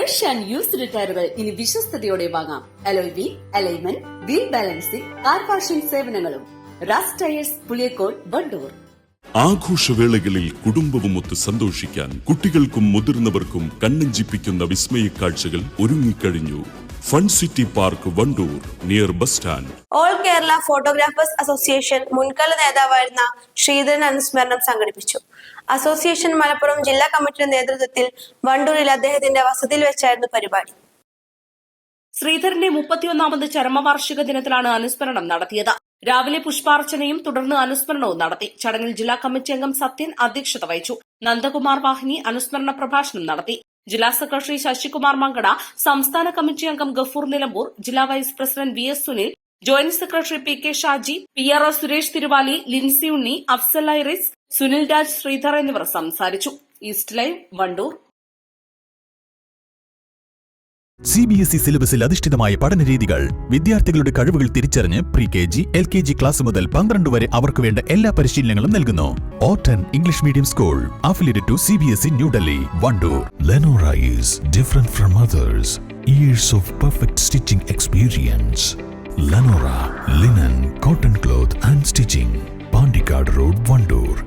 Fresh and used ടയറുകൾ ഇനി വിശ്വസ്തയോടെ വാങ്ങാം. Alloy wheel, alignment, wheel balancing, car washing സേവനങ്ങളും. റാസ് ടയേഴ്സ്, പുളിയക്കോട്, വണ്ടൂർ. ആഘോഷവേളകളിൽ കുടുംബവുമൊത്ത് സന്തോഷിക്കാൻ കുട്ടികൾക്കും മുതിർന്നവർക്കും കണ്ണഞ്ചിപ്പിക്കുന്ന വിസ്മയ കാഴ്ചകൾ ഒരുങ്ങിക്കഴിഞ്ഞു. Fun city park, Wandoor, near bus stand. All Kerala photographers association മുൻകാല നേതാവായിരുന്ന ശ്രീധരൻ അനുസ്മരണം സംഘടിപ്പിച്ചു. അസോസിയേഷൻ മലപ്പുറം ജില്ലാ കമ്മിറ്റിയുടെ നേതൃത്വത്തിൽ വണ്ടൂരിൽ അദ്ദേഹത്തിന്റെ വസതിയിൽ വെച്ചായിരുന്നു പരിപാടി. ശ്രീധരന്റെ 31ാമത് ചരമവാർഷിക ദിനത്തിലാണ് അനുസ്മരണം നടത്തിയത്. രാവിലെ പുഷ്പാർച്ചനയും തുടർന്ന് അനുസ്മരണവും നടത്തി. ചടങ്ങിൽ ജില്ലാ കമ്മിറ്റി അംഗം സത്യൻ അധ്യക്ഷത വഹിച്ചു. നന്ദകുമാർ വാഹിനി അനുസ്മരണ പ്രഭാഷണം നടത്തി. ജില്ലാ സെക്രട്ടറി ശശികുമാർ മങ്കട, സംസ്ഥാന കമ്മിറ്റി അംഗം ഗഫൂർ നിലമ്പൂർ, ജില്ലാ vice president VS Sunil, joint secretary PK Shaji, PRO Suresh Thiruvali, Lincy Unni, Afsal Iris, Sunil Raj, Sridhar എന്നിവർ സംസാരിച്ചു. East live, Wandoor. CBSE സിലബസിൽ അധിഷ്ഠിതമായ പഠനരീതികൾ, വിദ്യാർത്ഥികളുടെ കഴിവുകൾ തിരിച്ചറിഞ്ഞ് pre-KG, LKG ക്ലാസ് മുതൽ 12 വരെ അവർക്ക് വേണ്ട എല്ലാ പരിശീലനങ്ങളും നൽകുന്നു. Orton English medium school affiliated to CBSE New Delhi, Vandoor. Lenora is different from others. Years of perfect stitching experience. Lenora linen, cotton cloth and stitching. Pandikad Road, Vandoor.